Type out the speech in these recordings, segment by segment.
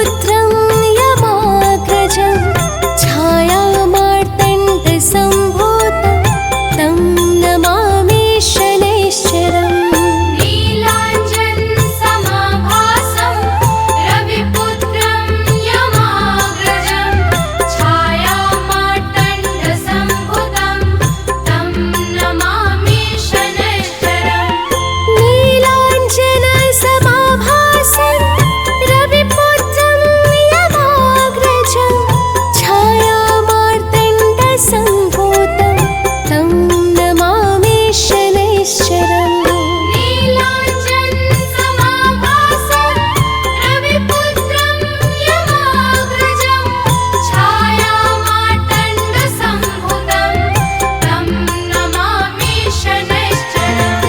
रविपुत्रं यमाग्रजं छायामार्तण्डसम्भूतं तं नमामि शनैश्चरम्। नीलाञ्जनसमाभासं रविपुत्रं यमाग्रजं छायामार्तण्डसम्भूतं तं नमामि शनैश्चरम्। नीलाञ्जनसमाभासं रविपुत्रं यमाग्रजं छायामार्तण्डसम्भूतं तं नमामि शनैश्चरम्। नीलाञ्जनसमाभासं रविपुत्रं यमाग्रजं छायामार्तण्डसम्भूतं तं नमामि शनैश्चरम्।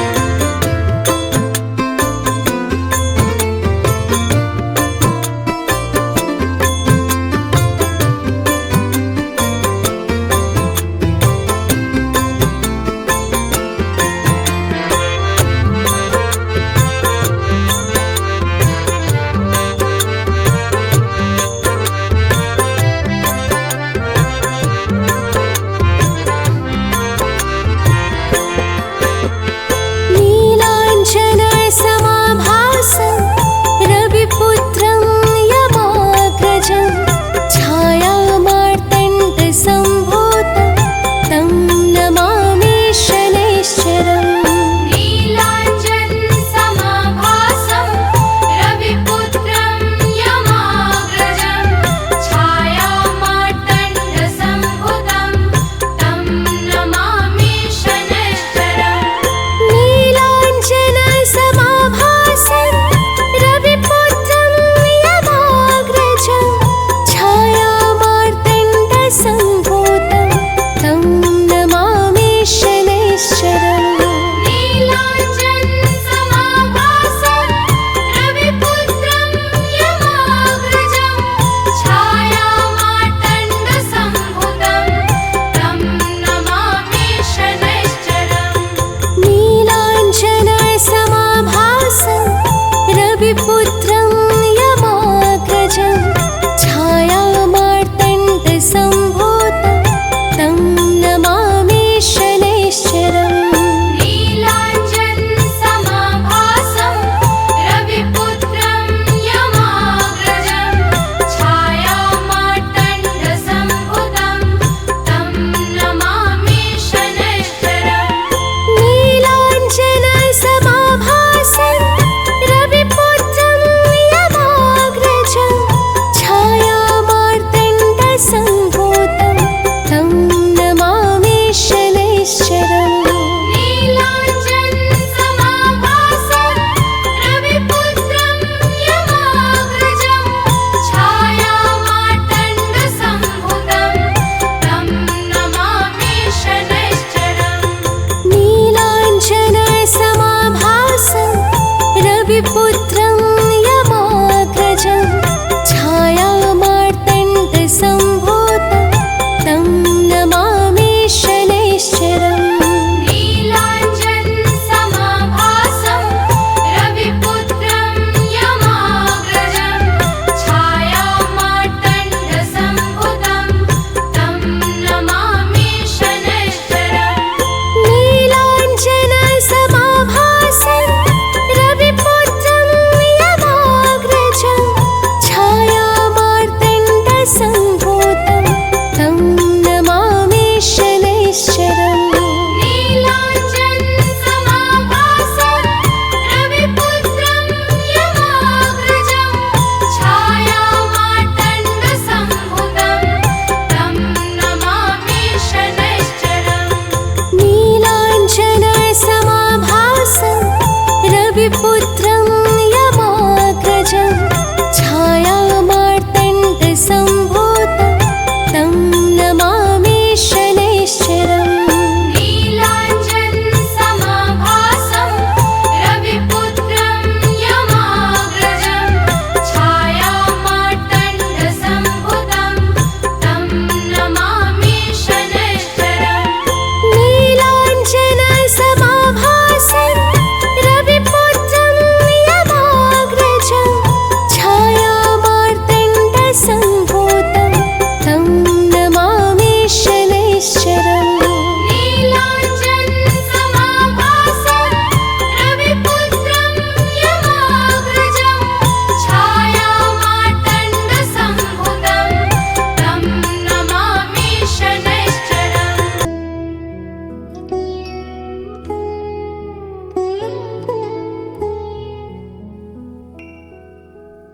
नीलाञ्जनसमाभासं रविपुत्रं यमाग्रजं छायामार्तण्डसम्भूतं तं नमामि शनैश्चरम्। नीलाञ्जनसमाभासं रविपुत्रं यमाग्रजं छायामार्तण्डसम्भूतं तं नमामि शनैश्चरम्। नीलाञ्जनसमाभासं रविपुत्रं यमाग्रजं छायामार्तण्डसम्भूतं तं नमामि शनैश्चरम्। नीलाञ्जनसमाभासं रविपुत्रं यमाग्रजं छायामार्तण्डसम्भूतं तं नमामि शनैश्चरम्। नीलाञ्जनसमाभासं रविपुत्रं यमाग्रजं छायामार्तण्डसम्भूतं तं नमामि शनैश्चरम्। नीलाञ्जनसमाभासं रविपुत्रं यमाग्रजं छायामार्तण्डसम्भूतं तं नमामि शनैश्चरम्। नीलाञ्जनसमाभासं रविपुत्रं यमाग्रजं छायामार्तण्डसम्भूतं तं नमामि शनैश्चरम्। नीलाञ्जनसमाभासं रविपुत्रं यमाग्रजं छायामार्तण्डसम्भूतं तं नमामि शनैश्चरम्। नीलाञ्जनसमाभासं रविपुत्रं यमाग्रजं छायामार्तण्डसम्भूतं तं नमामि शनैश्चरम्। नीलाञ्जनसमाभासं रविपुत्रं यमाग्रजं छायामार्तण्डसम्भूतं तं नमामि शनैश्चरम्। नीलाञ्जनसमाभासं रविपुत्रं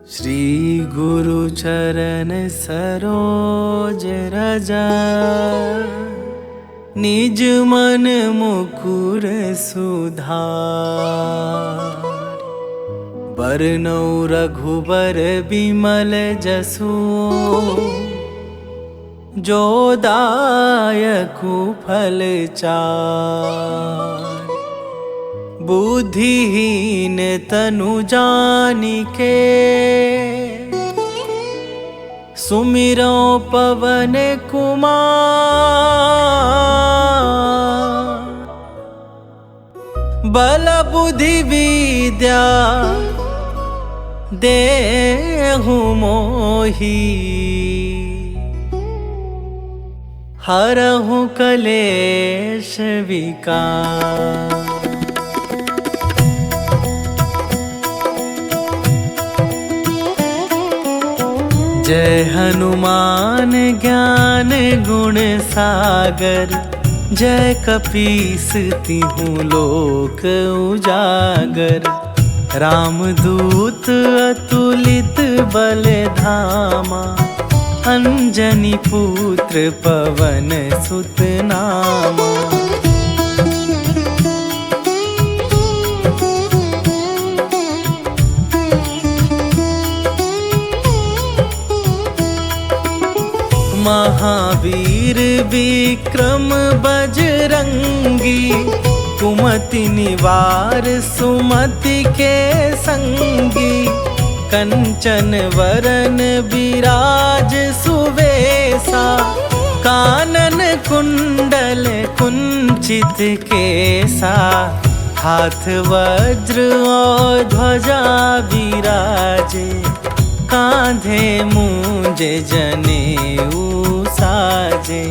श्री गुरु चरण सरोज रजा, निज मन मुकुर सुधार। बरनौ रघुबर बिमल जसु, जो दायकु फल चार। बुद्धिहीन तनु जानिके, सुमिरो पवन कुमार। बल बुद्धि विद्या देहु मोहि, हरहु कलेश विकार। जय हनुमान ज्ञान गुण सागर, जय कपीस तिहु लोक उजागर। रामदूत अतुलित बल धामा, अंजनी पुत्र पवन सुत नामा। महावीर विक्रम बजरंगी, कुमति निवार सुमति के संगी। कंचन वरन विराज सुवेसा, कानन कुंडल कुंचित केसा। हाथ वज्र और ध्वजा विराजे, कांधे मूंजे जनेऊ साजे।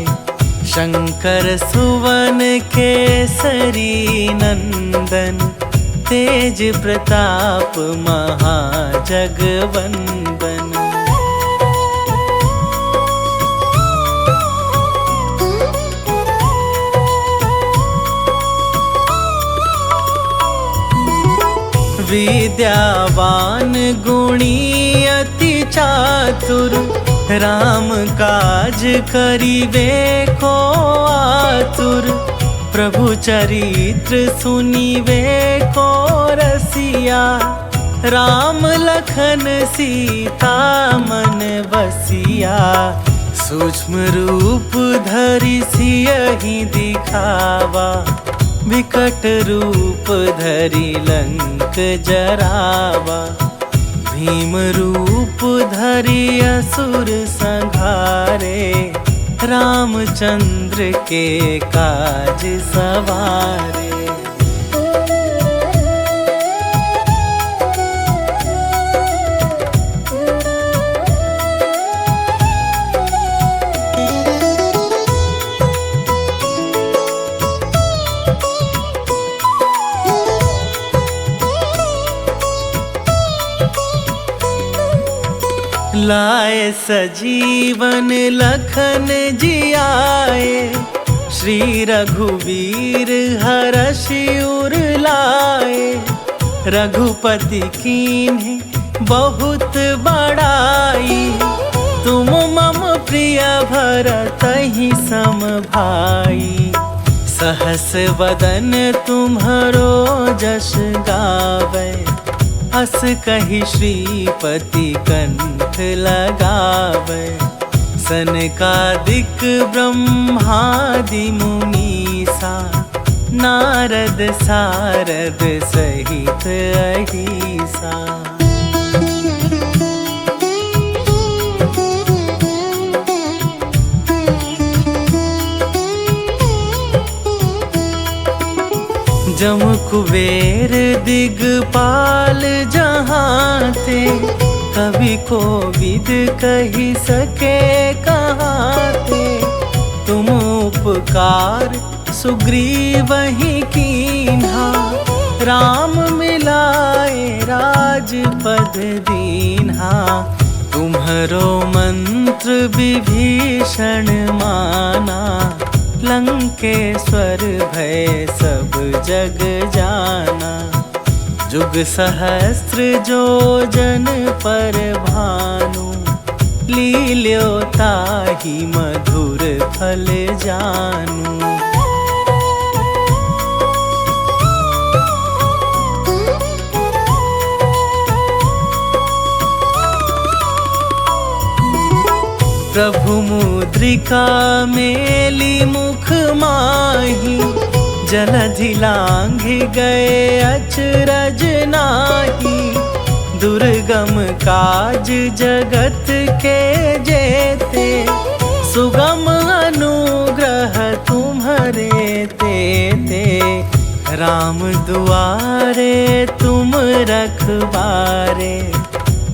शंकर सुवन केसरी नंदन, तेज प्रताप महाजगवंदन। विद्यावान गुणी अति चातुर, राम काज करिवे को आतुर। प्रभु चरित्र सुनिवे को रसिया, राम लखन सीता मन बसिया। सूक्ष्म रूप धरि सियहि दिखावा, विकट रूप धरि लंक जरावा। भीम रूप धरि असुर संहारे, रामचंद्र के काज सवारे। लाए सजीवन लखन जियाए, श्री रघुवीर हरषि उर लाए। रघुपति कीन्हे बहुत बड़ाई, तुम मम प्रिय भरतहि सम भाई। सहस वदन तुम्हरो जस गावै, अस कहि श्रीपति कंठ लगावै। सनकादिक ब्रह्मादि मुनीसा, नारद सारद सहित अहिसा। जम कुबेर दिगपाल जहाँ थे, कवि को विद कही सके कहाँ थे। तुम उपकार सुग्रीवहि कीन्हा, राम मिलाए राजपद दीन्हा। तुम्हरो मंत्र विभीषण माना, लंकेश्वर भय सब जग जाना। जुग सहस्त्र जोजन पर भानु, लील्यो ताहि मधुर फल जानू। प्रभु मुद्रिका मेली मुख माही, जलधि लांघि गए अचरज नाही। दुर्गम काज जगत के जेते, सुगम अनुग्रह तुम्हरे तेते। राम दुआरे तुम रखवारे,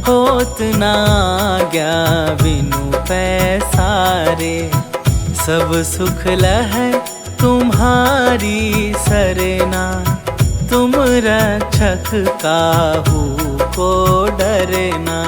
होत न आज्ञा बिनु पैसारे। सब सुख लहै तुम्हारी सरना, तुम रक्षक काहू को डरना।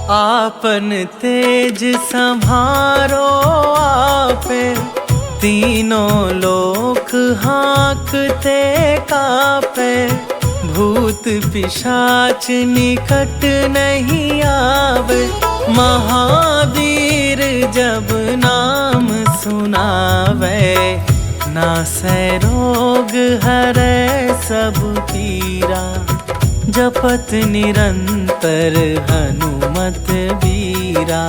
आपन तेज संभारो आपे, तीनों लोक हाँकते कापे। भूत पिशाच निकट नहीं आवे, महावीर जब नाम सुनावे। नासै रोग हरै सब पीरा, जपत निरंतर हनुमत बीरा।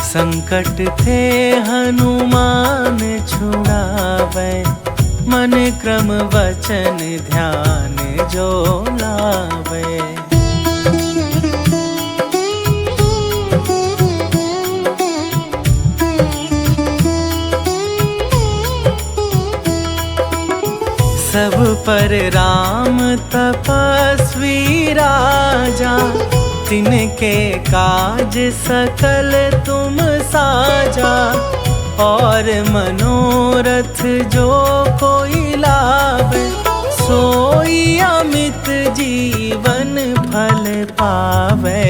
संकट ते हनुमान छुड़ावे, मन क्रम वचन ध्यान जो लावे। सब पर राम तपस्वी राजा, तिनके काज सकल तुम साजा। और मनोरथ जो कोई लावे, सोई अमित जीवन फल पावे।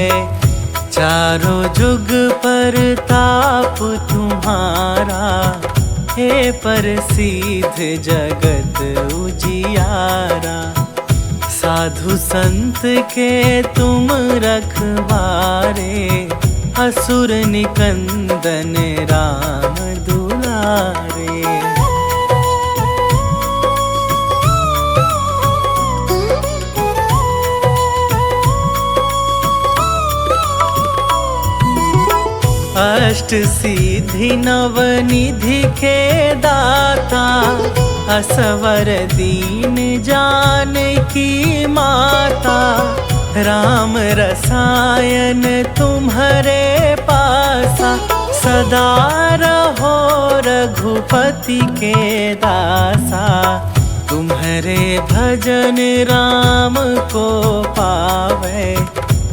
चारों जुग पर ताप तुम्हारा, हे प्रसिद्ध जगत उजियारा। साधु संत के तुम रखवारे, असुर निकंदन राम दुलारे। अष्ट सिद्धि नव निधि के दाता, असवर दीन जानकी माता। राम रसायन तुम्हरे पासा, सदा रहो रघुपति के दासा। तुम्हरे भजन राम को पावे,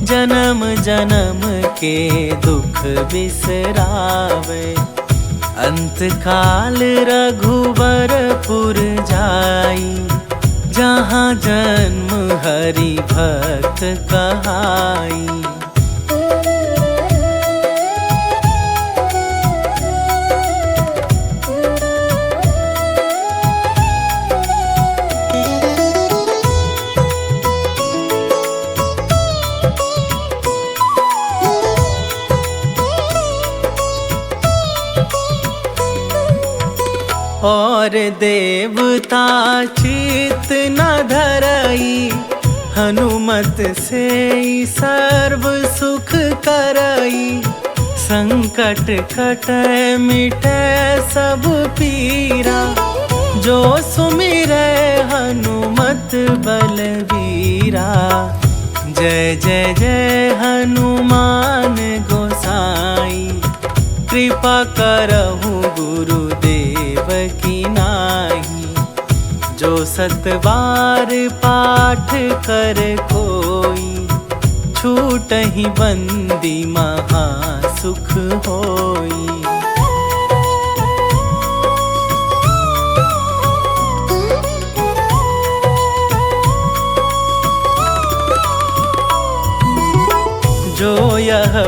जन्म जन्म के दुख बिसरावे। अंत काल रघुवरपुर जाई, जहाँ जन्म हरि भक्त कहाई। और देवता चित न धरई, हनुमत से सर्व सुख करई। संकट कटै मिटै सब पीरा, जो सुमिरै हनुमत बलबीरा। जय जय जय हनुमान गोसाई, कृपा करहु गुरुदेव की नाही। जो सत बार पाठ कर कोई, छूटहि बंदी महा सुख होई।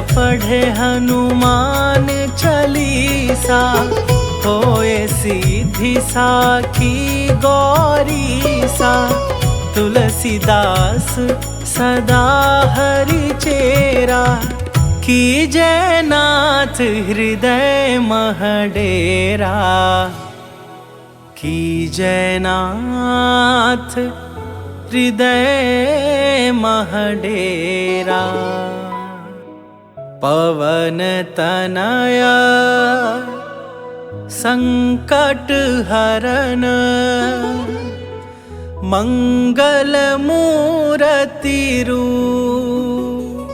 पढ़े हनुमान चालीसा, होए सीधी साखी गौरी सा। तुलसीदास सदा हरि चेरा, कीजय नाथ हृदय मह डेरा। कीजय नाथ हृदय मह डेरा। पवन तनया संकट हरन, मंगल मूरति रूप।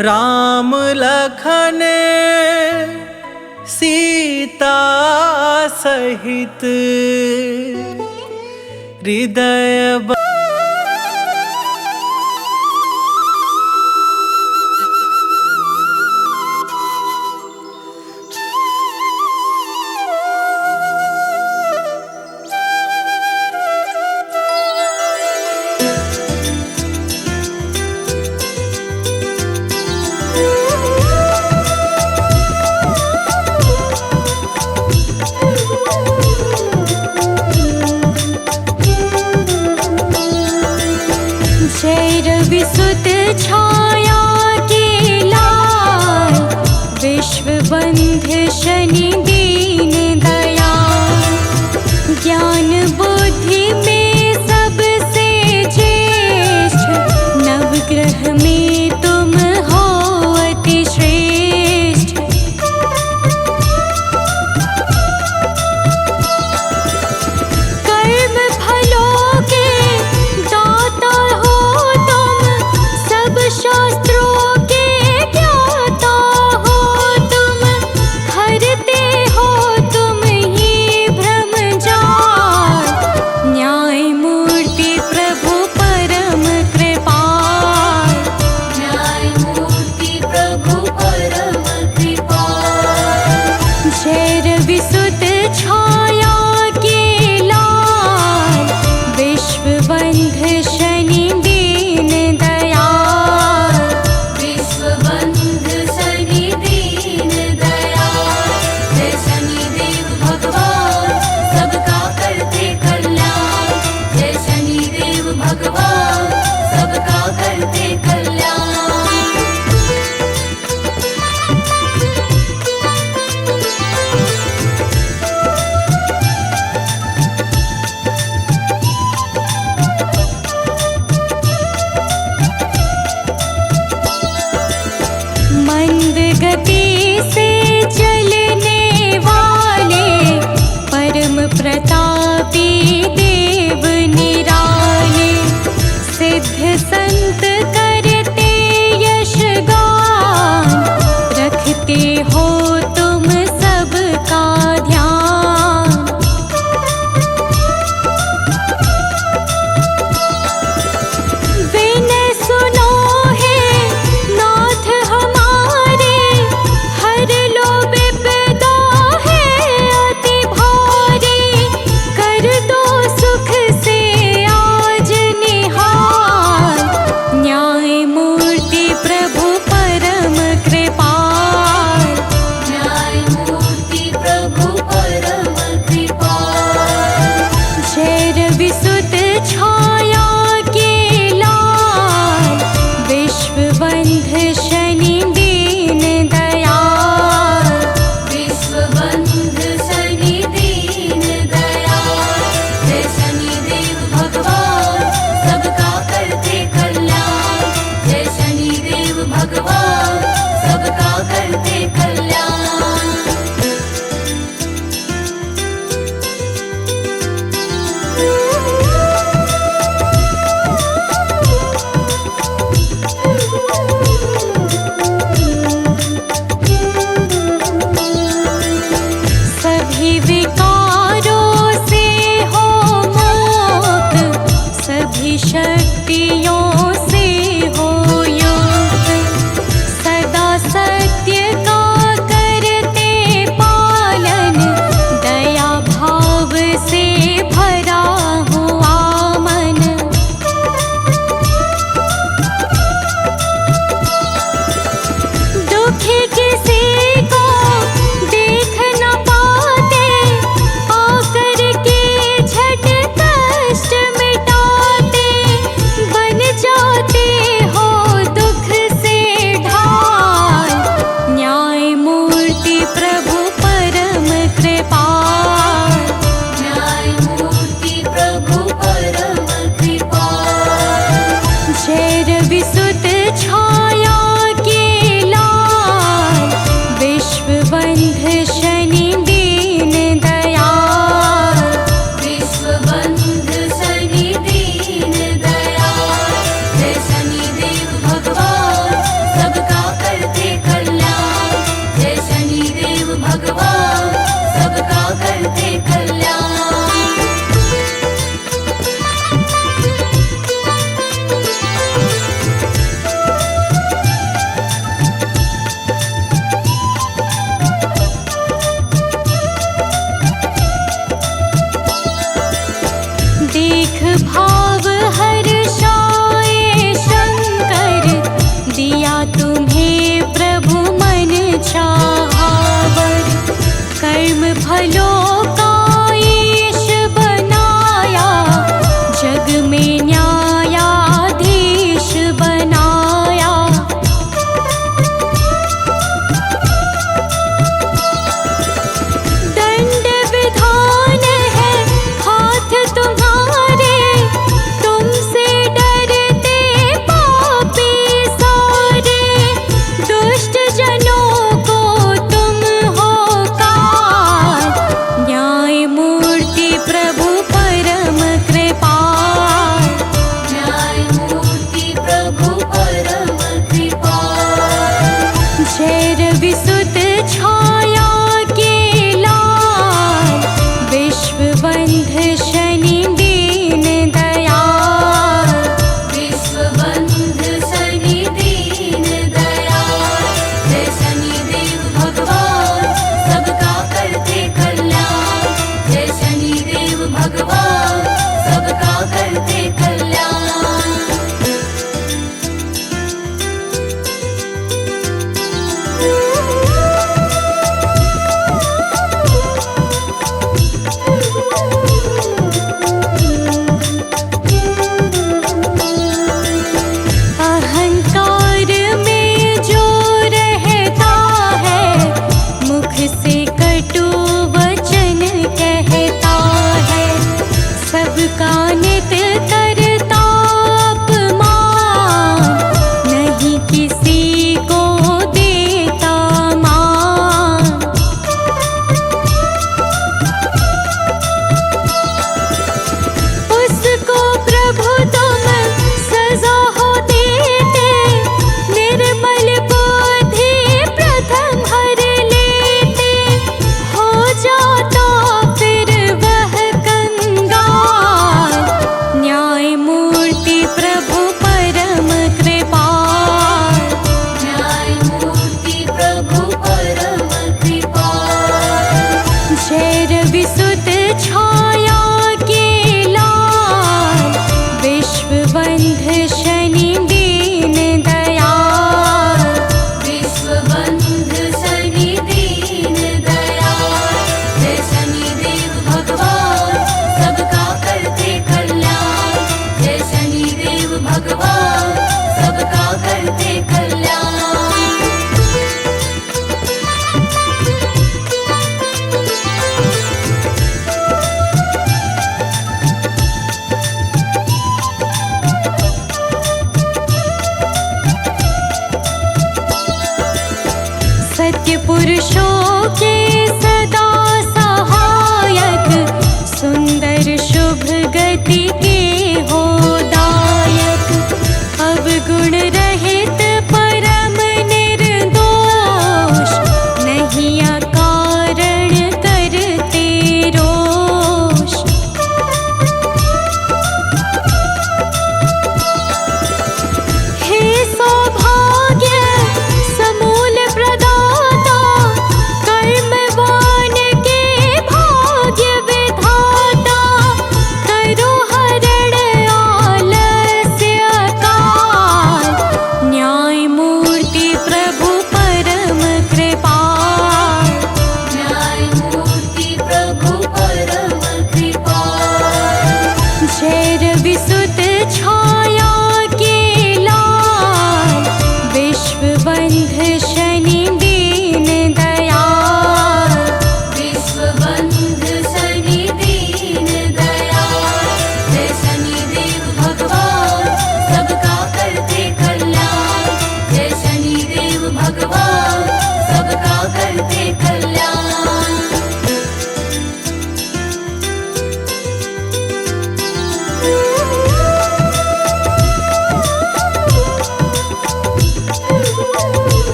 राम लखन सीता सहित, हृदय विसुत छाया के लाल, विश्व बंध शनि दीन दयाल। ज्ञान बुद्धि में सबसे ज्येष्ठ, नवग्रह में तुम हो अति श्रेष्ठ। कर्म फलों के दाता हो, शास्त्रों के ज्ञाता हो तुम। हरते हो तुम ही भ्रम जाल, न्याय मूर्ति प्रभु परम कृपाल। न्याय मूर्ति प्रभु परम कृपाल। जय विसुत छाया के लाल, विश्व बंध शनि दीन दयाल। विश्व बंध शनि दीन दयाल। जय शनिदेव भगवान सबका करते कल्याण। जय शनिदेव भगवान सबका करते कल्याण। मंद गति से चलने वाले, परम प्रतापी देव निराले। सिद्ध संत करते यश गान, रखते हो तुम सबका ध्यान। विनय सुनो है नाथ हमारे, हर लो विपदा है अति भारी।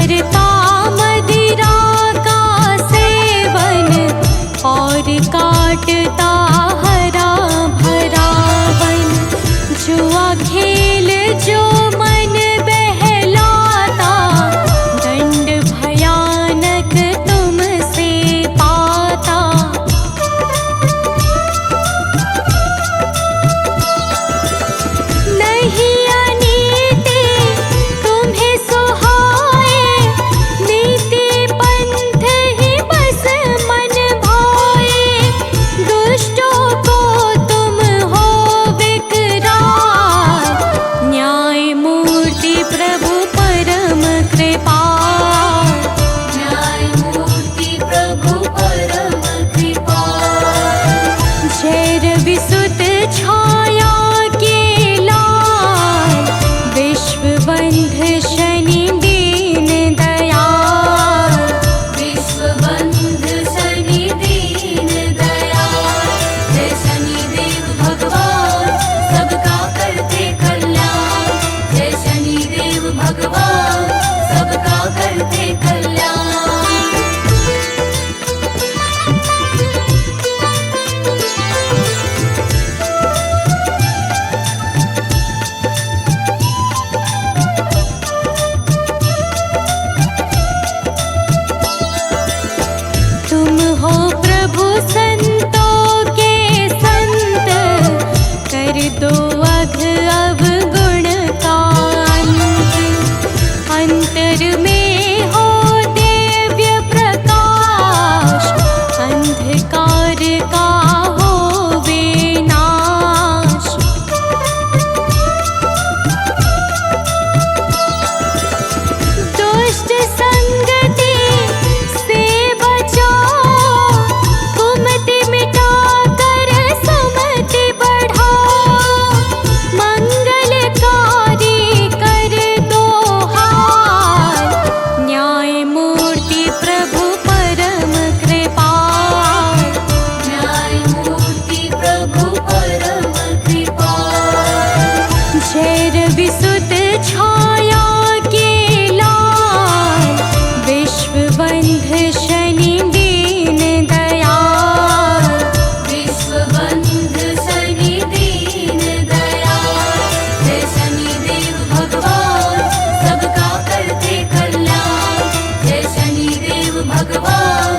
करता मदिरा का सेवन और काटता हरा भरा वन। जुआ खेल जो मन बहलाता, दंड भयानक तुमसे पाता। नहीं अनीति तुम्हें सुहाए, नीति पंथ ही बस मन भाए। दुष्टों को तुम हो विकराल, न्याय मूर्ति प्रभु परम कृपाल। न्यायमूर्ति प्रभु परम कृपाल। जय रविसुत छाया के लाल, विश्वबंध शनि दीन दयाल। विश्वबंध शनि दीन दयाल। जय शनिदेव भगवान सबका करते कल्याण। जय शनिदेव भगवान सबका करते कल्याण। तुम हो प्रभु संतों के संत, कर दो अघ अवगुण का अंत। अंतर में हो दिव्य प्रकाश, अंधकार का हो विनाश। दुष्ट संगति से बचाओ, कुमति मिटा कर सुमति बढ़ाओ। मंगलकारी कर दो हाल, न्याय मूर्ति प्रभु परम कृपाल। न्यायमूर्ति प्रभु परम कृपाल। जय रविसुत छाया के लाल, विश्वबंध शनि दीन दयाल। विश्वबंध शनि दीन दयाल। जय शनिदेव भगवान सबका करते कल्याण। जय शनिदेव भगवान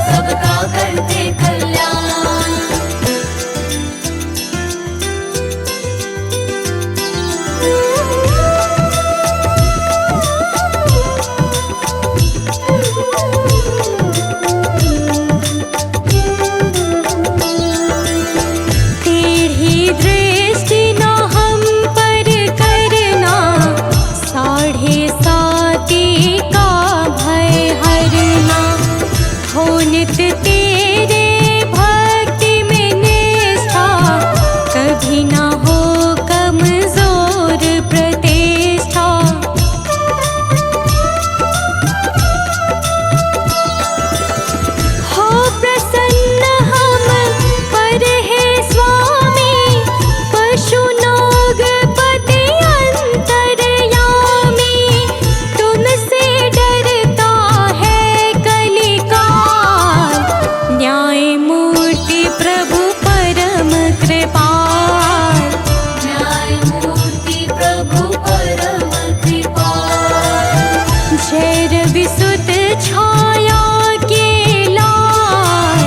सबका करते कल्याण। टेढ़ी दृष्टि न हम पर करना, साढ़े साती का भय हरना। हो नित तेरे भक्ति में निष्ठा, कभी न हो कमजोर प्रतिष्ठा। हो प्रसन्न हम पर है स्वामी, पशु नागपति अंतर्यामी। तुमसे डरता है कलिकाल, न्याय मूर्ति प्रभु परम कृपाल। न्यायमूर्ति प्रभु परम कृपाल। जय रविसुत छाया के लाल,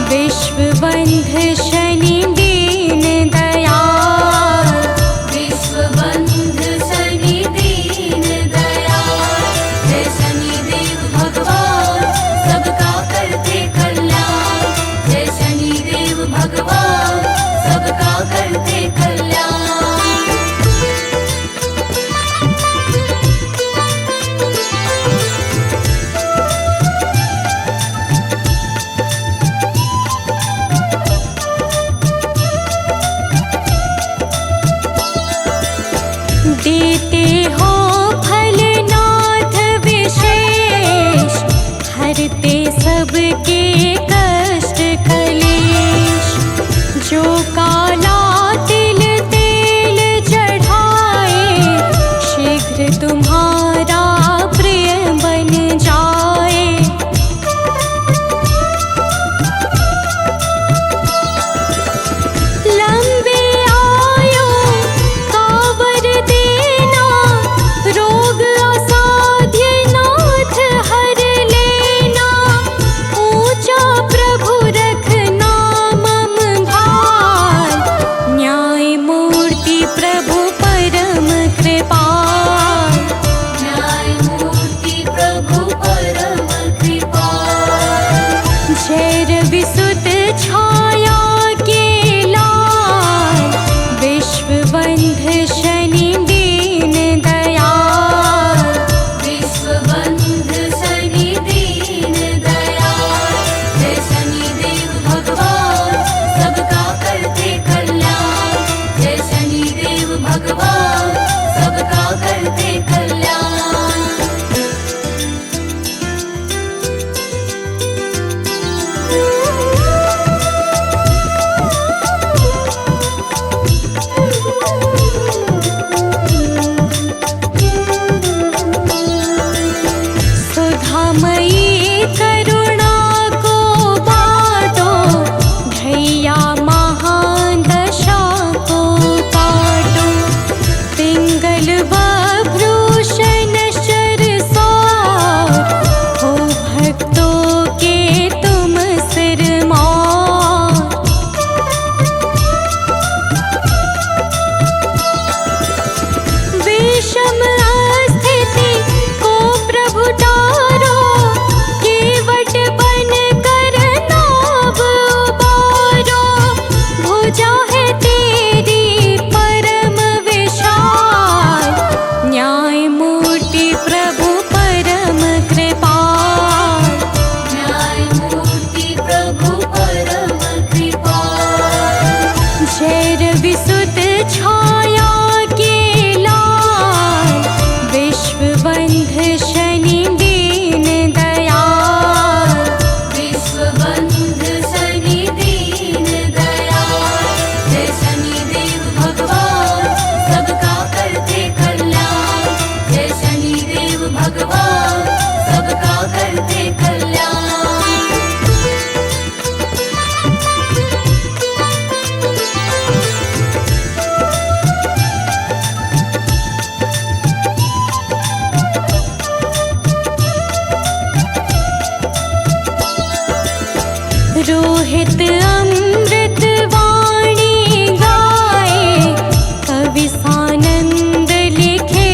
विश्वबंध शनि दीन दयाल। विश्वबंध शनि दीन दयाल। जय शनिदेव भगवान सबका करते कल्याण। जय शनिदेव भगवान सबका करते कल्याण। रोहित अमृत वाणी गाए, कवि सानंद लिखे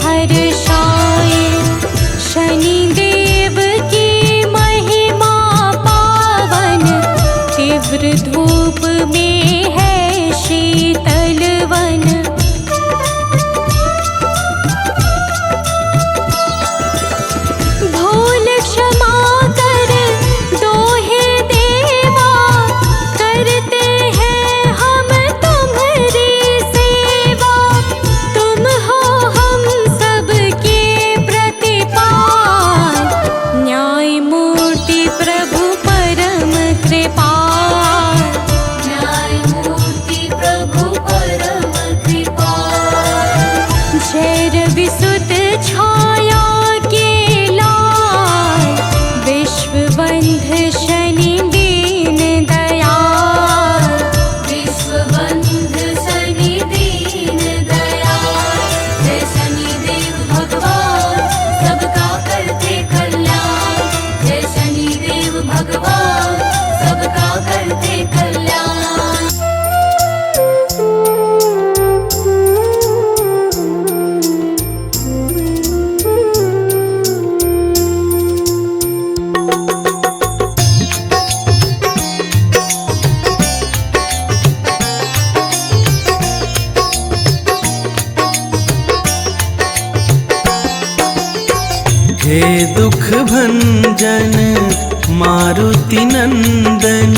हर्षाए। शनिदेव की महिमा पावन, तीव्र धूप में है शीतल वन। भूल क्षमा कर दोहे देवा, करते हैं हम तुम्हारी सेवा। तुम हो हम सबके प्रतिपाल, न्याय मूर्ति प्रभु परम कृपाल। न्यायमूर्ति प्रभु परम कृपाल। जय रवि सुत छाया के लाल, विश्वबंध शनि दीन दयाल। विश्वबंध शनि दीन दयाल। जय शनिदेव भगवान सबका करते कल्याण। जय शनिदेव भगवान सबका करते कल्याण। हे दुख भंजन मारुति नंदन,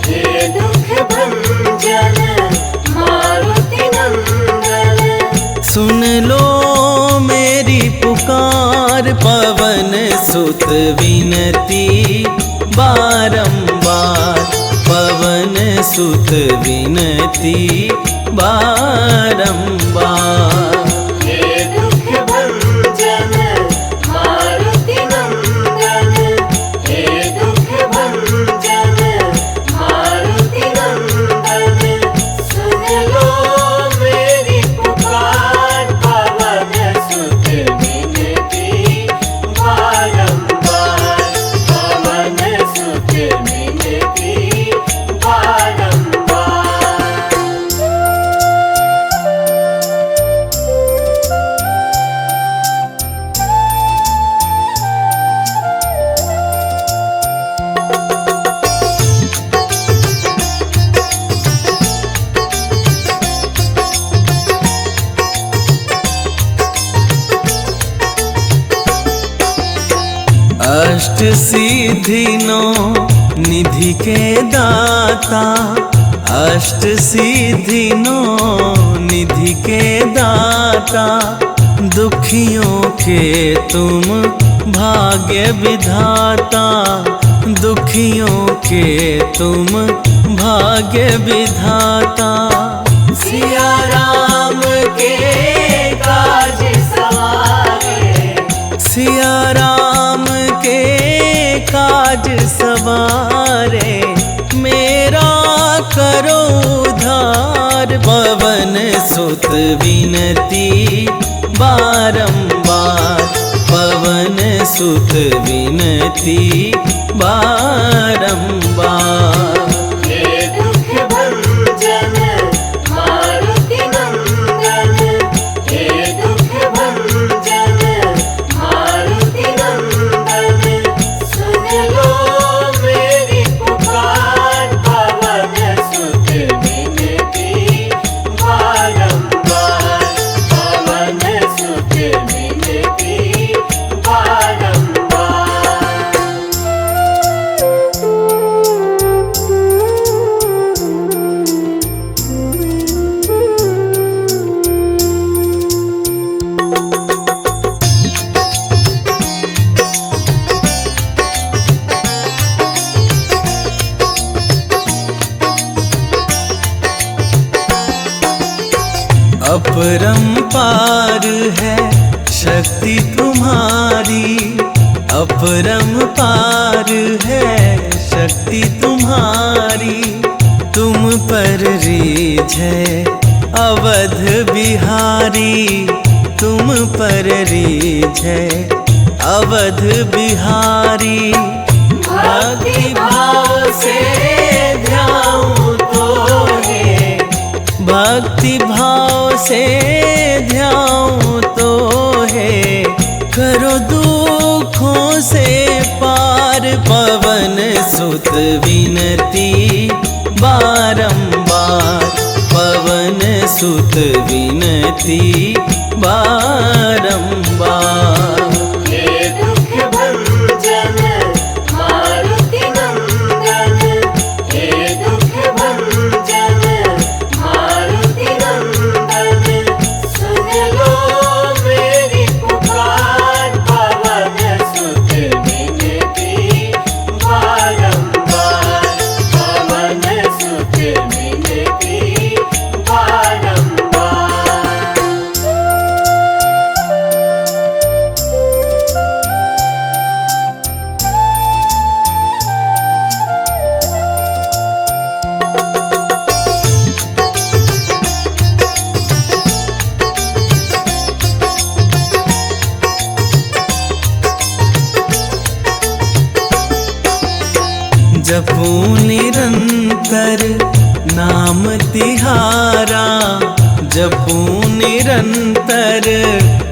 हे दुख भंजन मारुति नंदन। सुन लो मेरी पुकार, पवन सुत विनती बारंबार। पवन सुत विनती बारंबार। हे दुख भंजन मारुति नंदन। हे दुख भंजन मारुति नंदन। सुन लो मेरी पुकार, पवन सुत विनती बारंबार। पवन सुत विनती बारंबार। अष्ट सिद्धि नौ निधि के दाता। अष्ट सिद्धि नौ निधि के दाता, दुखियों के तुम भाग्य विधाता। दुखियों के तुम भाग्य विधाता। सिया राम के काज सवारे, सिया राम के काज सवारे। मेरा करो उद्धार, पवन सुत विनती बारंबार। पवन सुत विनती बारंबार। हे दुख भंजन मारुति नंदन। हे दुख भंजन मारुति नंदन। सुन लो मेरी पुकार, पवन सुत विनती बारंबार। पवन सुत विनती बारंबार। अपरंपार है शक्ति तुम्हारी। अपरंपार है शक्ति तुम्हारी। तुम पर रीझ है अवध बिहारी। तुम पर रीझ है अवध बिहारी। भक्ति भाव से ध्याऊं तो है, भक्ति भाव से ध्याऊं तो है, करो दुखों से पार पवन सुत विनती बारंबार, पवन सुत विनती बारंबार। हे दुख भंजन मारुति नंदन, हे दुख भंजन मारुति नंदन, सुन लो मेरी पुकार, पवन सुत विनती बारंबार, पवन सुत विनती बारंबार। जपूं निरंतर नाम तिहारा, जपूं निरंतर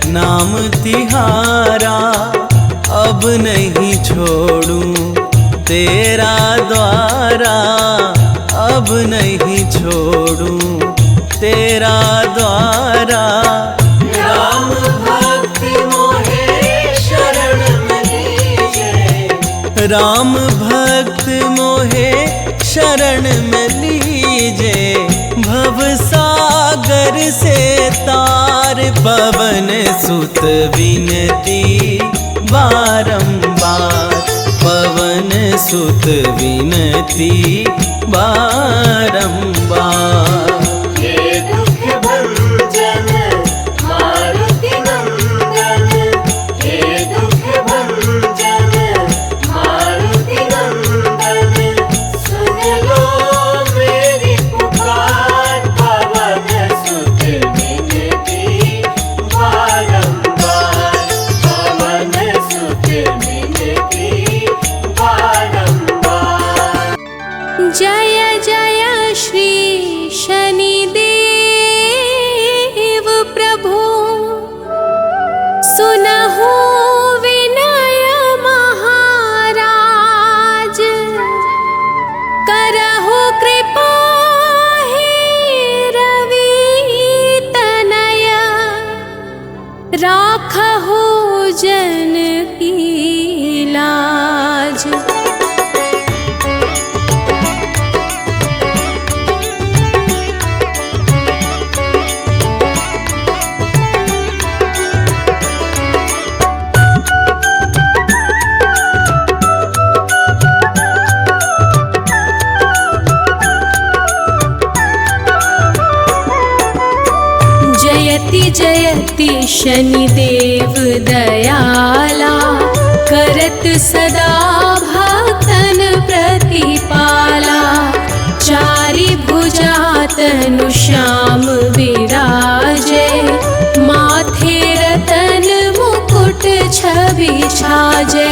नाम तिहारा, अब नहीं छोड़ूं तेरा द्वारा, अब नहीं छोड़ूं तेरा द्वारा। राम भक्ति मोहे शरण में लीजे, राम भक्त मोहे शरण में लीजे, भव सागर से तार पवन सुत विनती बारंबार, पवन सुत विनती बारंबार। हे दुख भंजन मारुति नंदन, हे दुख भंजन मारुति नंदन, सुन लो मेरी पुकार, पवन सुत विनती बारंबार, पवन सुत विनती बारंबार। जय जय श्री शनिदेव प्रभु, सुनहु विनय महाराज, करहु कृपा हे रवि तनय, राखहु जन की लाज। जयति जयति शनिदेव दयाला, करत सदा भक्तन प्रतिपाला, चारि भुजा तनु श्याम विराजे, माथे रतन मुकुट छवि छाजे।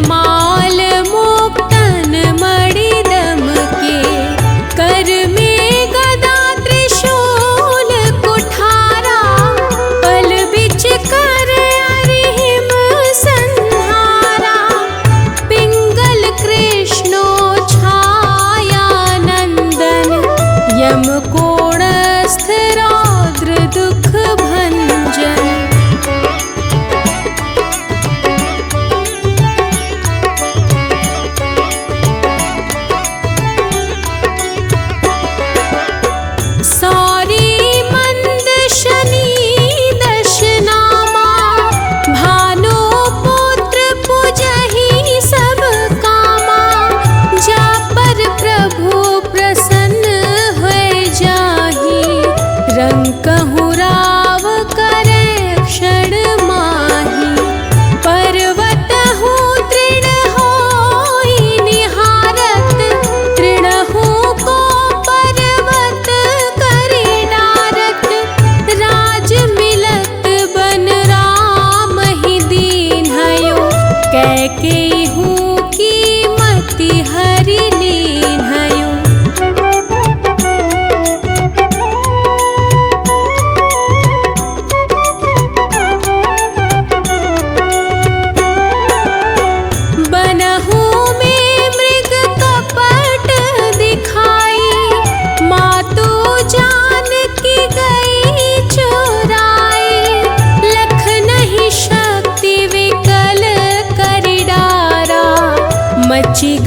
माल मुक्तन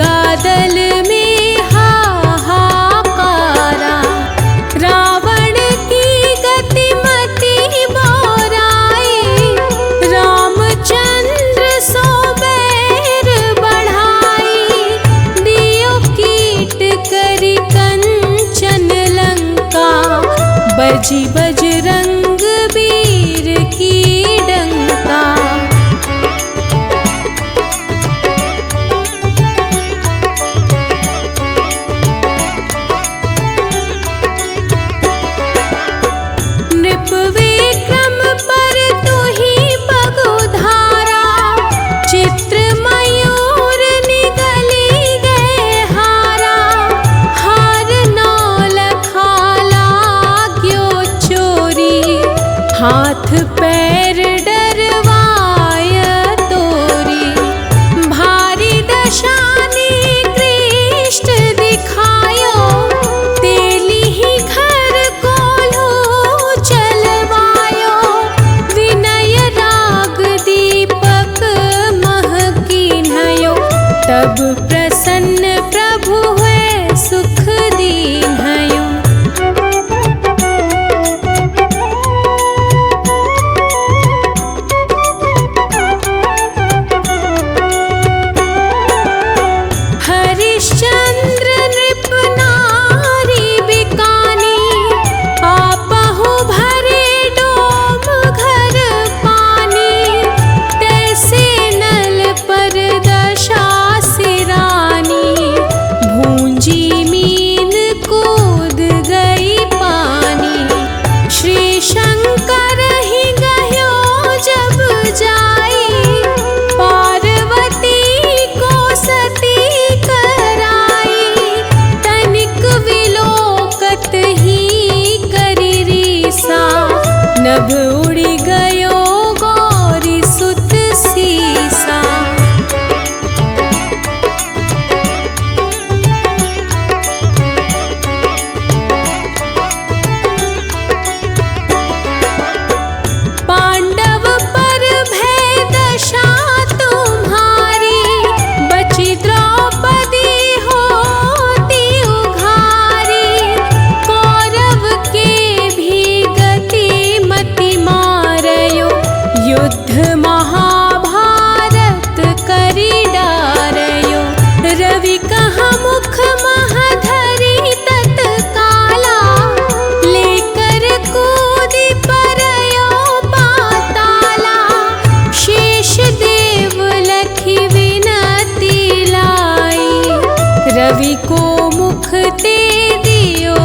गंगादल में हाहाकारा, रावण की गतिमति बोराई, रामचंद्र सो बैर बढ़ाई, दियो कीट करी कंचन लंका, बजी बजरंग वीर की डंका। नृप विक्रम पर तुही पगुधारा, चित्र मयूर निगली गए हारा, हार नौ लखा लाग्यो चोरी, हाथ पैर डरवाय तोरी, भारी दशानी कृष्ट दिखायो, तेली ही घर कोल्हू चलवायो, विनय राग दीपक महकीन्हयो, तब प्रसन्न प्रभु हुए सुख दीन्हयो। हरिश्चंद्र नृप नारी बिकानी, आपहु भरे डोम घर पानी, तैसे नल पर दशा सिरानी, भूंजी मीन कूद गई पानी, श्री शंकर ही गयो जब जाई, पार्वती को सती कराई, तनिक विलोकत ही करी रीसा, नभ उड़ी गयो गौरी सुत सीसा। पांडव पर भय दशा तुम्हारी, बची द्रौपदी होती उघारी, कौरव के भी गति मति मारयो, युद्ध महाभारत करी डारयो, रवि कहा मुख महधरी तत्काला, लेकर कूदी परयो पाताला, शेष देव लखी विनती लाई, रवि को मुख ते दियो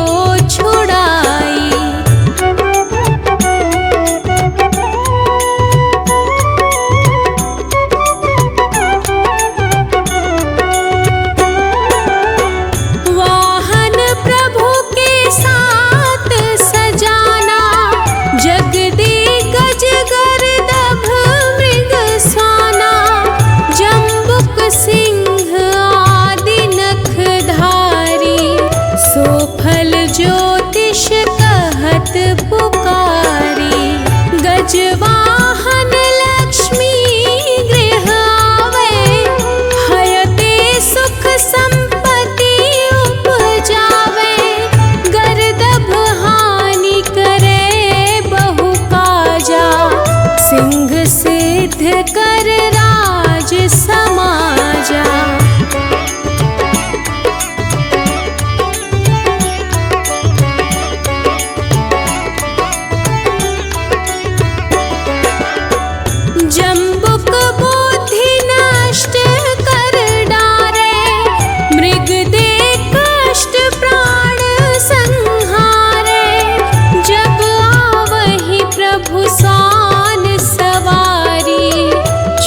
छुड़ाई। वाहन प्रभु के साथ सजाना, जगदिग्गज गर्दभ मृग स्वाना, जम्बुक सिंह आदि नखधारी, सोफल ज्योतिष कहत पुकारी, गजवाहन लक्ष्मी गृह आवे, हयते सुख संपत्ति उपजावे, गर्दभ हानि करे बहु काजा, सिंह सिद्ध कर राज समाजा। जम्बुक बुद्धि नष्ट कर डारे, मृग दे कष्ट प्राण संहारे, जब आवहि प्रभु सान सवारी,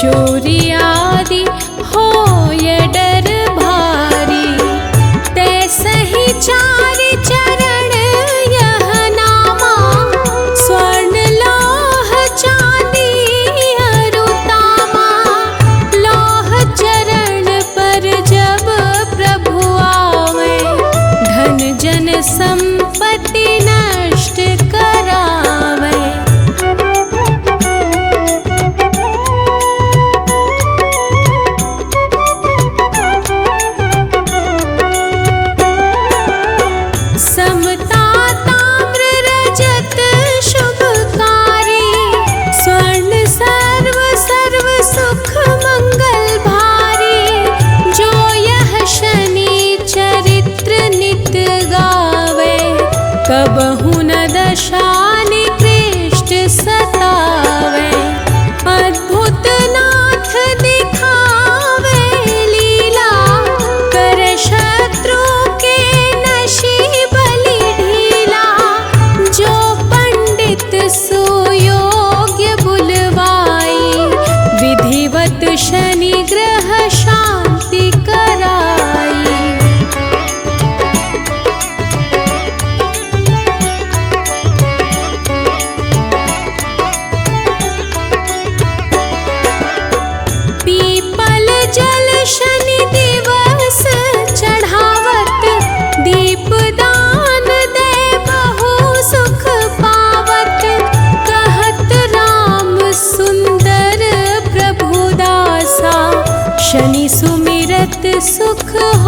चोरी आदि होय डर भारी, तैसहि चारि चरण यह नामा, स्वर्ण लौह चांदी अरुतामा, लौह चरण पर जब प्रभु आवे, धन जन संपत्ति नष्ट करावे।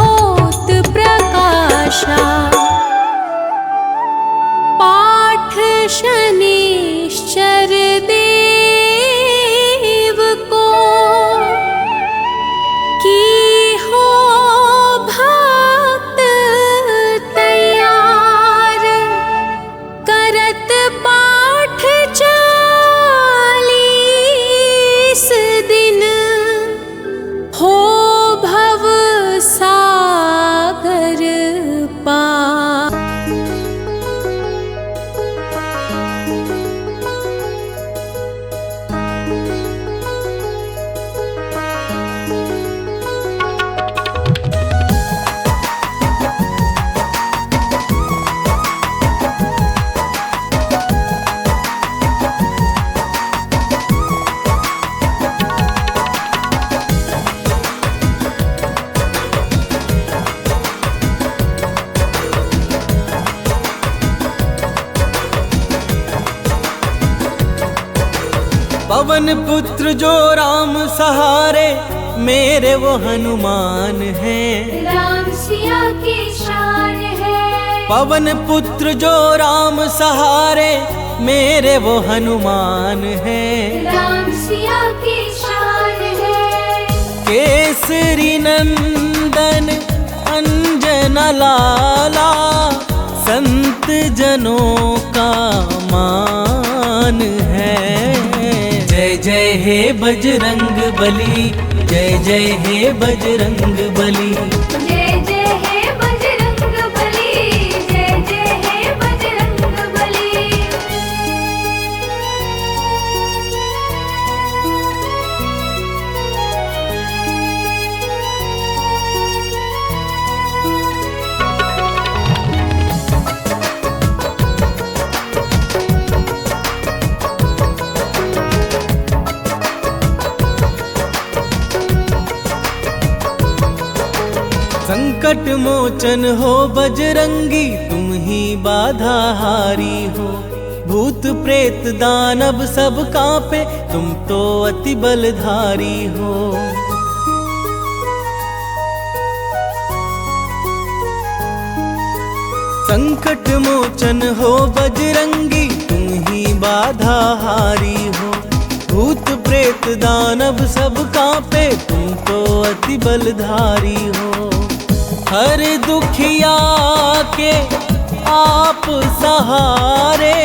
होत प्रकाशा। पाठ शनिश्चर देव को की हो भक्त तैयार। करत पाठ 40 दिन हो भव सागर पार। पवन पुत्र जो राम सहारे, मेरे वो हनुमान हैं। राम सिया की शान है। पवन पुत्र जो राम सहारे, मेरे वो हनुमान हैं। राम सिया की शान है। केसरी नंदन अंजन लाला, संत जनों का मान है। जय जय हे बजरंग बली, जय जय हे बजरंग बली। जय जय हे बजरंग बली, जय जय हे बजरंग बली। संकट मोचन हो बजरंगी, तुम ही बाधा हारी हो। भूत प्रेत दानव सब कांपे, तुम तो अति बलधारी हो। संकट मोचन हो बजरंगी, तुम ही बाधा हारी हो। भूत प्रेत दानव सब कांपे, तुम तो अति बलधारी हो। हर दुखिया के आप सहारे,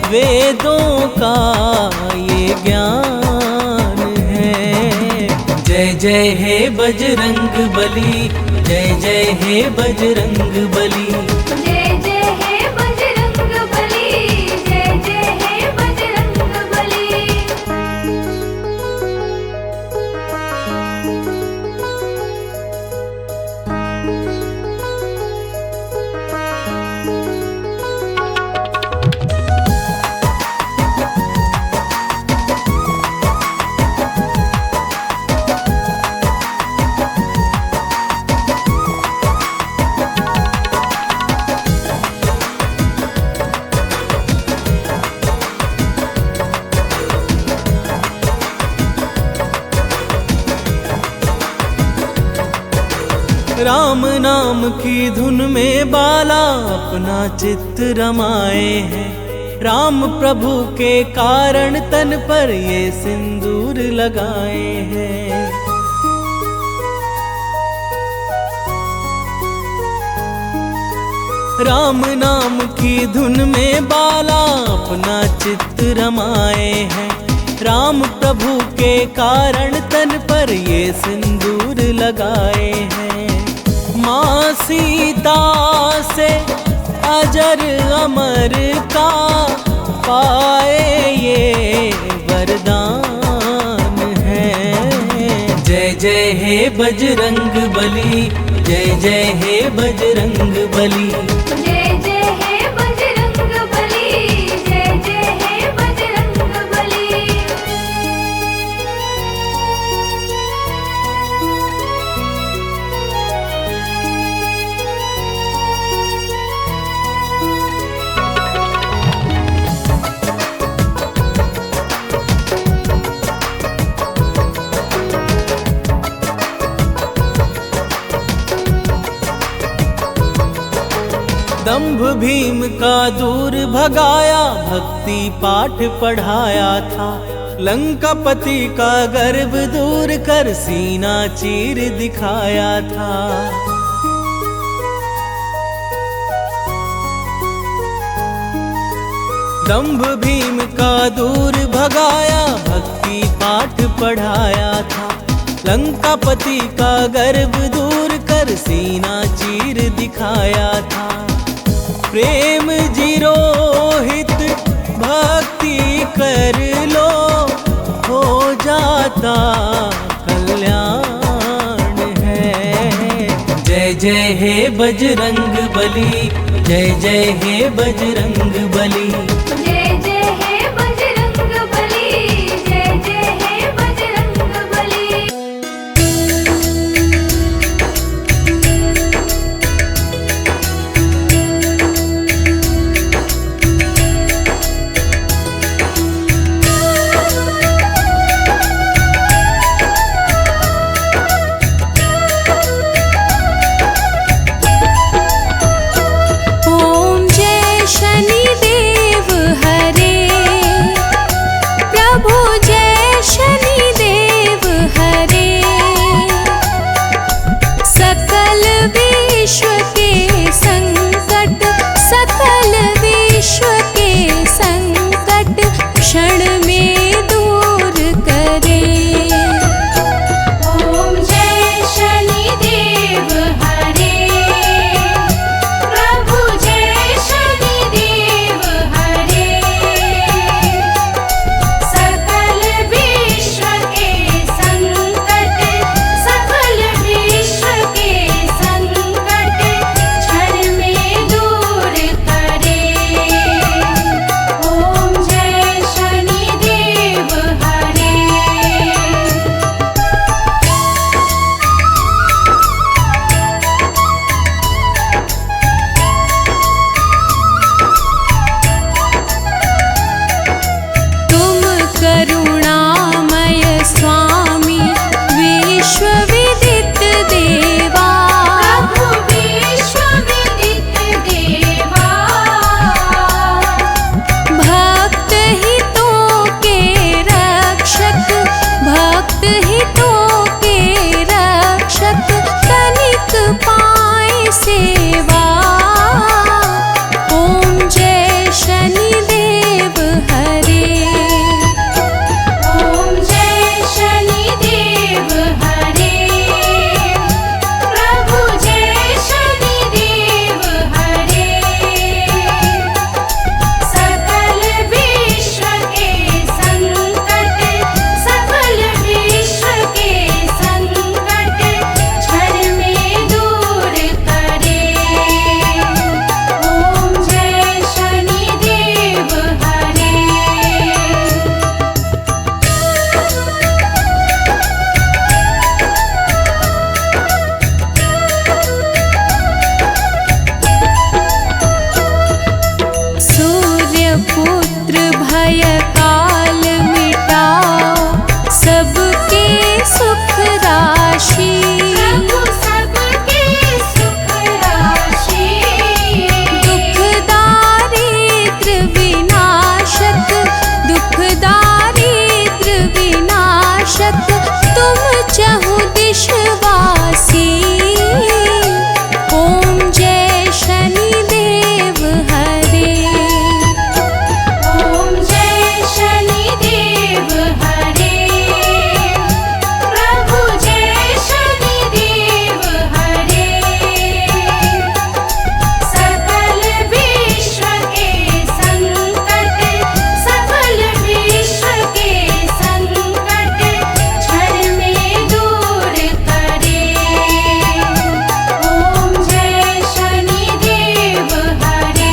वेदों का ये ज्ञान है। जय जय हे बजरंग बली, जय जय हे बजरंग बली। जय जय हे बजरंग बली, जय जय हे बजरंग बली। राम नाम की धुन में बाला अपना चित्त रमाए हैं। राम प्रभु के कारण तन पर ये सिंदूर लगाए हैं। राम नाम की धुन में बाला अपना चित्त रमाए हैं। राम प्रभु के कारण तन पर ये सिंदूर लगाए हैं। माँ सीता से अजर अमर का पाए ये वरदान है। जय जय हे बजरंग बली, जय जय हे बजरंग बली। जय जय हे बजरंग बली, जय जय हे बजरंग बली। दंभ भीम का दूर भगाया, भक्ति पाठ पढ़ाया था। लंकापति का गर्व दूर कर सीना चीर दिखाया था। दंभ भीम का दूर भगाया, भक्ति पाठ पढ़ाया था। लंकापति का गर्व दूर कर सीना चीर दिखाया था। प्रेम जीरोहित भक्ति कर लो, हो जाता कल्याण है। जय जय हे बजरंग बली, जय जय हे बजरंग बली। जय जय हे बजरंग बली, जय जय हे बजरंग बली। ओम जय शनिदेव हरे, प्रभु जय शनिदेव हरे। सकल विश्व के संकट, सकल विश्व के संकट क्षण में दूर करे। ओम जय शनिदेव हरे, प्रभु जय शनिदेव हरे। सकल विश्व के संकट, सकल विश्व के संकट क्षण में दूर करे। ओम जय शनिदेव हरे। तुम करुणामय स्वामी, विश्व विदित देवा। प्रभु विश्व विदित देवा। भक्त हितों के रक्षक, भक्त हितों के रक्षक तनिक पाए सेवा। ओम जय शनिदेव हरे। ओम जय शनिदेव हरे, प्रभु जय शनिदेव हरे। सकल विश्व के संकट, सकल विश्व के संकट क्षण में दूर करे। ओम जय शनिदेव हरे। सूर्य पुत्र भय काल मिटाओ, सबके सुख राशि। प्रभु सबके सुख राशि। दुख दारिद्र विनाशक, दुख दारिद्र विनाशक तुम चहु दिशवासी। ओम जय शनिदेव हरे। ओम जय शनिदेव हरे, प्रभु जय शनिदेव हरे। सकल विश्व के संकट, सकल विश्व के संकट क्षण में दूर करे। ओम जय शनिदेव हरे।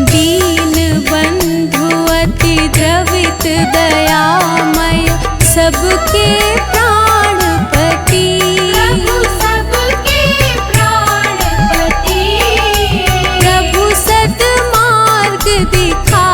दीन बंधु अति द्रवित दयामय, सबके प्राणपति। प्रभु सबके प्राणपति। प्रभु सद्मार्ग दिखा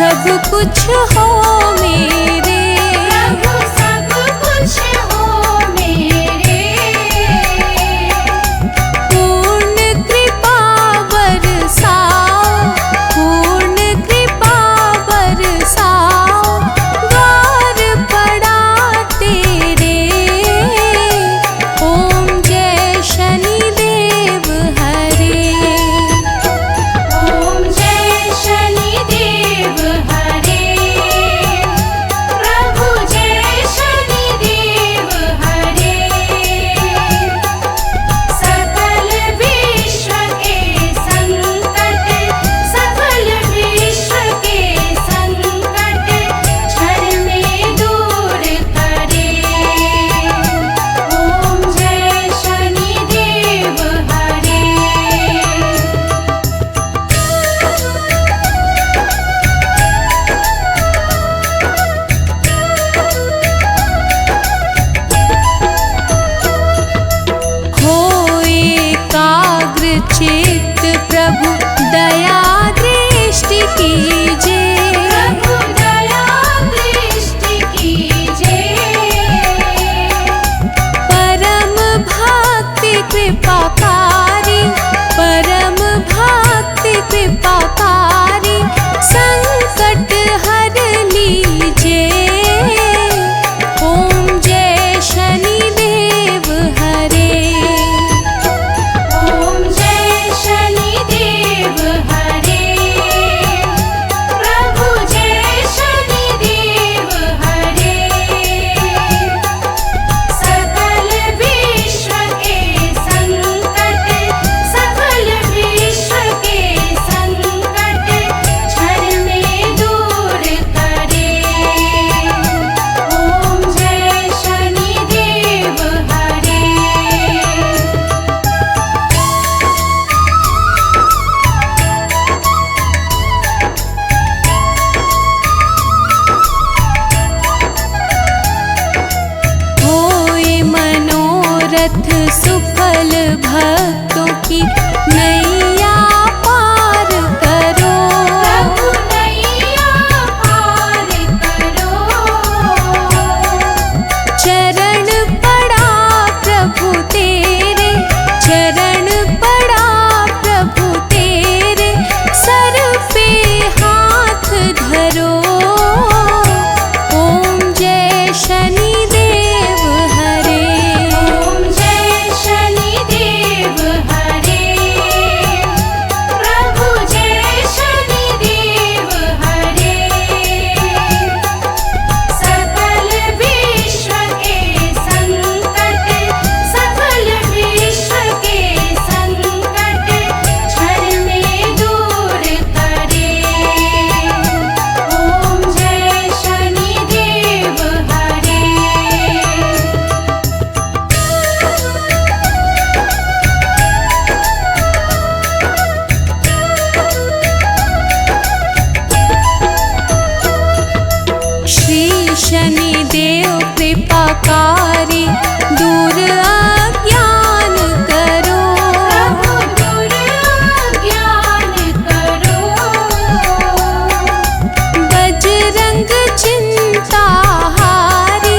सब कुछ हो मेरे, प्रभु सब कुछ हो मेरे। पूर्ण कृपा बरसाओ, पूर्ण कृपा बरसाओ, द्वार पड़ा तेरे। ओम जय शनिदेव हरे, ओम जय शनिदेव हरे, प्रभु जय शनिदेव हरे। सकल विश्व के संकट, सकल विश्व के संकट क्षण में दूर करे। ओम जय शनिदेव हरे। हो एकाग्र चित्त प्रभु दया दृष्टि कीजिए। प्रभु दया दृष्टि कीजिए। परम भक्ति कृपाकारी, परम भक्ति कृपाकारी, संकट हर लीजिए। ओम जय शनिदेव हरे, ओम जय शनिदेव हरे, प्रभु जय शनिदेव हरे। सकल विश्व के संकट, सकल विश्व के संकट क्षण में दूर करे। ओम जय शनिदेव हरे। होए मनोरथ सुफल भक्तों की नैया पार करो। प्रभु नैया पार करो। चरण पड़ा प्रभु तेरे, चरण पड़ा प्रभु तेरे, सर पे हाथ धरो। ओम जय शनिदेव हरे, ओम जय शनिदेव हरे, प्रभु जय शनिदेव हरे। सकल विश्व के संकट, सकल विश्व के संकट क्षण में दूर करे। ओम जय शनिदेव हरे। श्री शनिदेव कृपाकारी, दूर अज्ञान करो। प्रभु दूर ज्ञान करो। बजरंग चिंता हारी,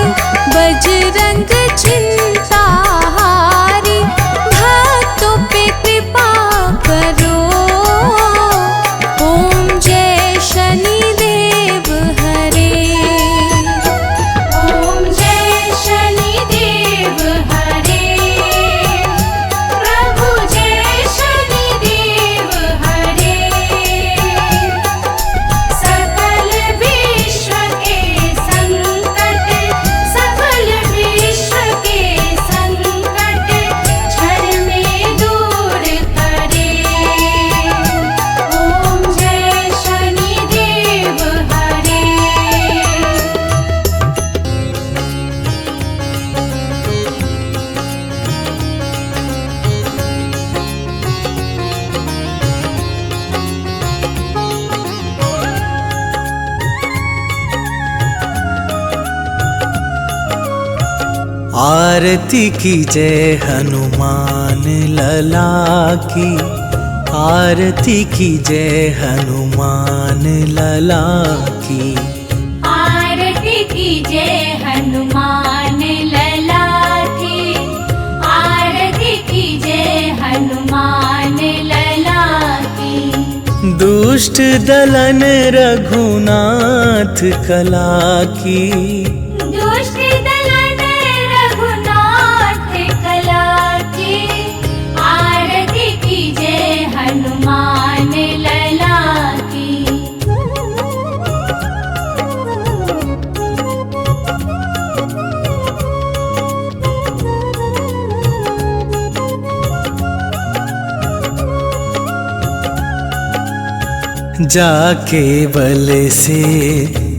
बजरंग चिंता हारी, भक्तों पे कृपा करो। ओम जय शनिदेव हरे, ओम जय शनिदेव हरे, प्रभु जय शनिदेव हरे। सकल विश्व के संकट, सकल विश्व के संकट क्षण में दूर करे। ओम जय शनिदेव हरे। आरती की जय हनुमान लला की, आरती कीजय हनुमान लला की। आरती कीजय हनुमान लला की। आरती कीजय हनुमान लला की। दुष्ट दलन रघुनाथ कला की। दुष्ट दलन रघुनाथ कला की। आरती कीजय हनुमान लला की। जाके बल से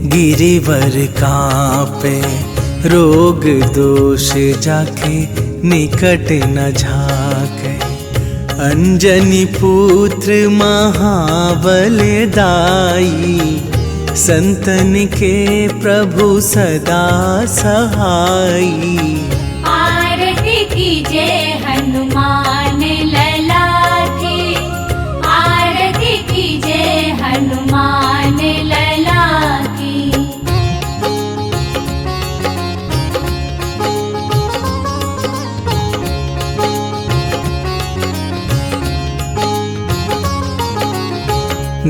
गिरिवर कांपे, रोग दोष जाके निकट न झाके। अंजनी पुत्र महाबल दाई, संतन के प्रभु सदा सहाई। आरती कीजय हनुमान लला की। आरती कीजय हनुमान लला की।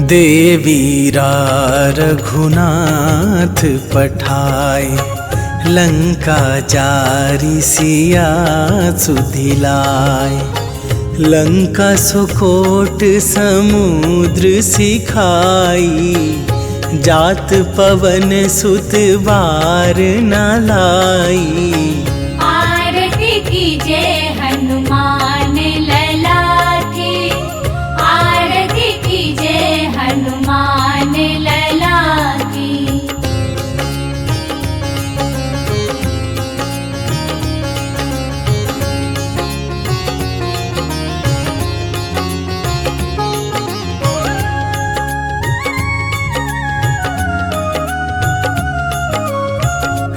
देवीरा रघुनाथ पठाए, लंका जारी सिया सुधिलाए। लंका सुकोट समुद्र सिखाई, जात पवन सुत बार न लाई। आरती कीजय हनुमान लला की। आरती कीजय हनुमान लला की।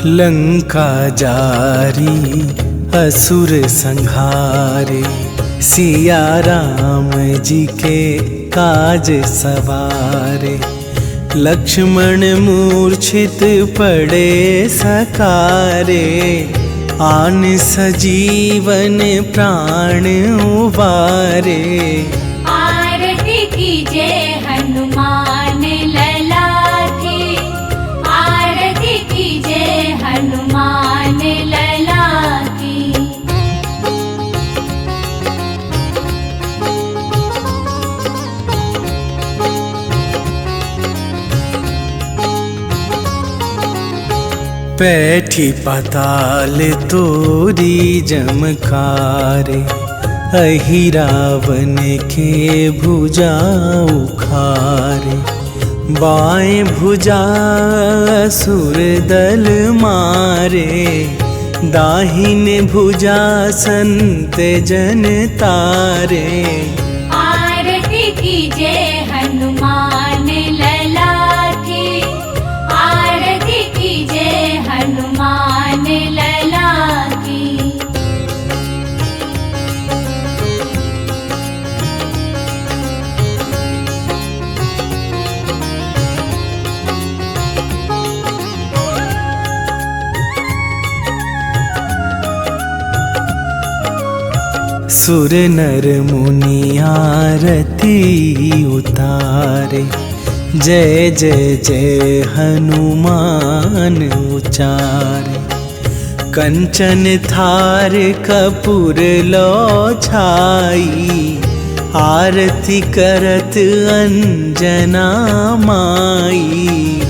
लंका जारी असुर संहारे, सिया राम जी के काज सवारे। लक्ष्मण मूर्छित पड़े सकारे, आन सजीवन प्राण उबारे। आरती कीजय हनुमान लला की। आरती कीजय हनुमान लला की। पैठी पाताल तोरी जमकारे, अहि रावण के भुजा उखारे। बाएं भुजा असुर दल मारे, दाहिन भुजा संत जन तारे। आरती कीजय हनुमान लला की। आरती कीजय हनुमान लला की। सुर नर मुनि आरती उतारे, जय जय जय हनुमान उचारे। कंचन थार कपूर लो छाई, आरती करत अंजना माई।